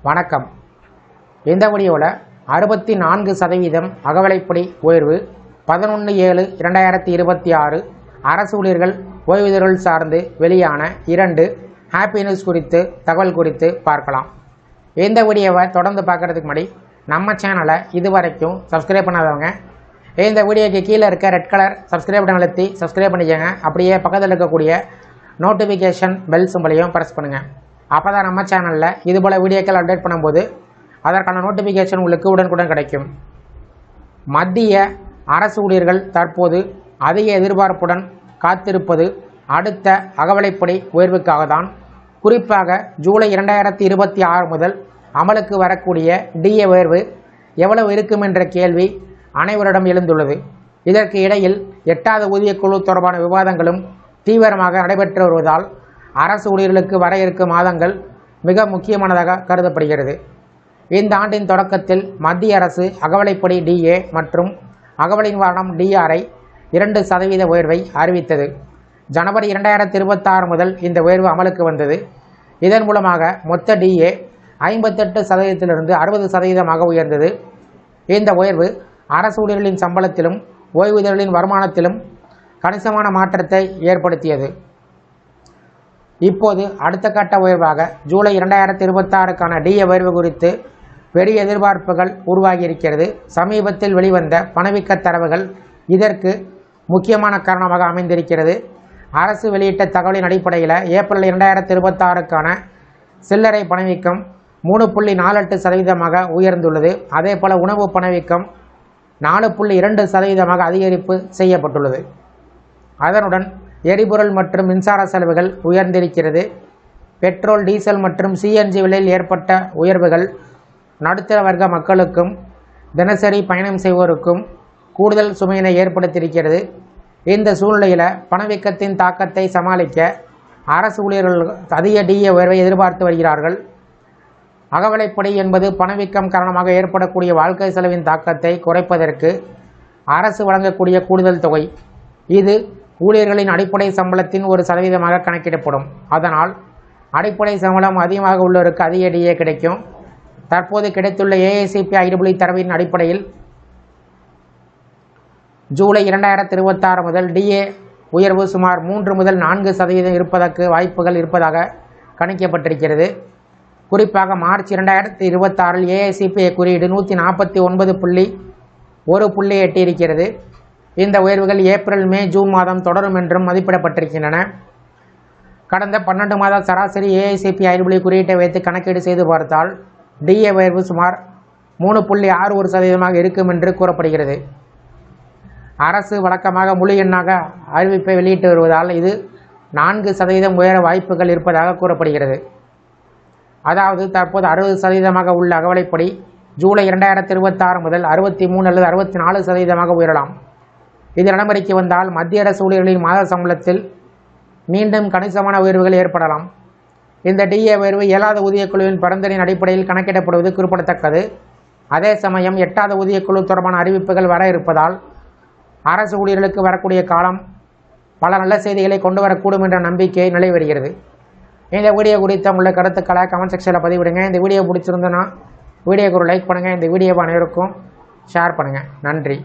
வணக்கம். இந்த வீடியோவில் 64% அகவிலைப்படி உயர்வு 11/7/2026 அரசு ஊழியர்கள் ஓய்வூதியர்கள் சார்ந்து வெளியான 2 ஹாப்பி நியூஸ் குறித்து தகவல் குறித்து பார்க்கலாம். இந்த வீடியோவை தொடர்ந்து பார்க்குறதுக்கு முன்னாடி நம்ம சேனலை இதுவரைக்கும் சப்ஸ்கிரைப் பண்ணாதவங்க இந்த வீடியோக்கு கீழே இருக்க ரெட் கலர் சப்ஸ்கிரைப் பட்டன் அழுத்தி சப்ஸ்கிரைப் பண்ணிக்கோங்க. அப்படியே பக்கத்தில் இருக்கக்கூடிய நோட்டிஃபிகேஷன் பெல் சிம்பலையும் ப்ரெஸ் பண்ணுங்கள். அப்போ தான் நம்ம சேனலில் இதுபோல் வீடியோக்கள் அப்டேட் பண்ணும்போது அதற்கான நோட்டிஃபிகேஷன் உங்களுக்கு உடனுக்குடன் கிடைக்கும். மத்திய அரசு ஊழியர்கள் தற்போது அதிக எதிர்பார்ப்புடன் காத்திருப்பது அடுத்த அகவிலைப்படி உயர்வுக்காக தான். குறிப்பாக ஜூலை 2026 முதல் அமலுக்கு வரக்கூடிய டிஏ உயர்வு எவ்வளவு இருக்கும் என்ற கேள்வி அனைவரிடம் எழுந்துள்ளது. இதற்கு இடையில் 8வது ஊதியக்குழு தொடர்பான விவாதங்களும் தீவிரமாக நடைபெற்று வருவதால் அரசு ஊழியர்களுக்கு வர இருக்கும் மாதங்கள் மிக முக்கியமானதாக கருதப்படுகிறது. இந்த ஆண்டின் தொடக்கத்தில் மத்திய அரசு அகவிலைப்படி டிஏ மற்றும் அகவிலை நிவாரணம் டிஆரை 2% உயர்வை அறிவித்தது. ஜனவரி 2026 முதல் இந்த உயர்வு அமலுக்கு வந்தது. இதன் மூலமாக மொத்த டிஏ 58%லிருந்து 60% உயர்ந்தது. இந்த உயர்வு அரசு ஊழியர்களின் சம்பளத்திலும் ஓய்வூதியர்களின் வருமானத்திலும் கணிசமான மாற்றத்தை ஏற்படுத்தியது. இப்போது அடுத்த கட்ட உயர்வாக ஜூலை 2026க்கான டிஏ உயர்வு குறித்து பெரிய எதிர்பார்ப்புகள் உருவாகியிருக்கிறது. சமீபத்தில் வெளிவந்த பணவீக்க தரவுகள் இதற்கு முக்கியமான காரணமாக அமைந்திருக்கிறது. அரசு வெளியிட்ட தகவலின் அடிப்படையில் ஏப்ரல் 2026க்கான சில்லறை பணவீக்கம் 3.48% உயர்ந்துள்ளது. அதேபோல் உணவு பணவீக்கம் 4.2% அதிகரிப்பு செய்யப்பட்டுள்ளது. அதனுடன் எரிபொருள் மற்றும் மின்சார செலவுகள் உயர்ந்திருக்கிறது. பெட்ரோல், டீசல் மற்றும் சிஎன்ஜி விலையில் ஏற்பட்ட உயர்வுகள் நடுத்தர வர்க்க மக்களுக்கும் தினசரி பயணம் செய்வோருக்கும் கூடுதல் சுமையினை ஏற்படுத்தியிருக்கிறது. இந்த சூழ்நிலையில் பணவீக்கத்தின் தாக்கத்தை சமாளிக்க அரசு ஊழியர்கள் அதிக டிஏ உயர்வை எதிர்பார்த்து வருகிறார்கள். அகவிலைப்படி என்பது பணவீக்கம் காரணமாக ஏற்படக்கூடிய வாழ்க்கை செலவின் தாக்கத்தை குறைப்பதற்கு அரசு வழங்கக்கூடிய கூடுதல் தொகை. இது ஊழியர்களின் அடிப்படை சம்பளத்தின் 1% கணக்கிடப்படும். அதனால் அடிப்படை சம்பளம் அதிகமாக உள்ளவருக்கு அதிக டிஏ கிடைக்கும். தற்போது கிடைத்துள்ள ஏஐசிபி IEEE தரவின் அடிப்படையில் ஜூலை 2026 முதல் டிஏ உயர்வு சுமார் 3 முதல் 4% இருப்பதற்கு வாய்ப்புகள் இருப்பதாக கணிக்கப்பட்டிருக்கிறது. குறிப்பாக மார்ச் 2026 ஏஐசிபி குறியீடு 149.1 எட்டியிருக்கிறது. இந்த உயர்வுகள் ஏப்ரல், மே, ஜூன் மாதம் தொடரும் என்றும் மதிப்பிடப்பட்டிருக்கின்றன. கடந்த 12 மாத சராசரி ஏஐசிபி IEEE குறியீட்டை வைத்து கணக்கீடு செய்து பார்த்தால் டிஏ உயர்வு சுமார் 3.61% இருக்கும் என்று கூறப்படுகிறது. அரசு வழக்கமாக முழு எண்ணாக அறிவிப்பை வெளியிட்டு வருவதால் இது 4% உயர வாய்ப்புகள் இருப்பதாக கூறப்படுகிறது. அதாவது தற்போது 60% உள்ள அகவிலைப்படி ஜூலை 2026 முதல் 63 அல்லது 64% உயரலாம். இது நடைமுறைக்கு வந்தால் மத்திய அரசு ஊழியர்களின் மாத சம்பளத்தில் மீண்டும் கணிசமான உயர்வுகள் ஏற்படலாம். இந்த டிஏ உயர்வு 7வது ஊதியக்குழுவின் பரிந்துரையின் அடிப்படையில் கணக்கிடப்படுவது குறிப்பிடத்தக்கது. அதே சமயம் 8வது ஊதியக்குழு தொடர்பான அறிவிப்புகள் வர இருப்பதால் அரசு ஊழியர்களுக்கு வரக்கூடிய காலம் பல நல்ல செய்திகளை கொண்டு வரக்கூடும் என்ற நம்பிக்கை நிலை வருகிறது. இந்த வீடியோ குறித்த உள்ள கருத்துக்களை கமெண்ட் செக்ஷனில் பதிவிடுங்க. இந்த வீடியோ பிடிச்சிருந்ததுன்னா வீடியோக்கு ஒரு லைக் பண்ணுங்கள். இந்த வீடியோவை அனைவருக்கும் ஷேர் பண்ணுங்கள். நன்றி.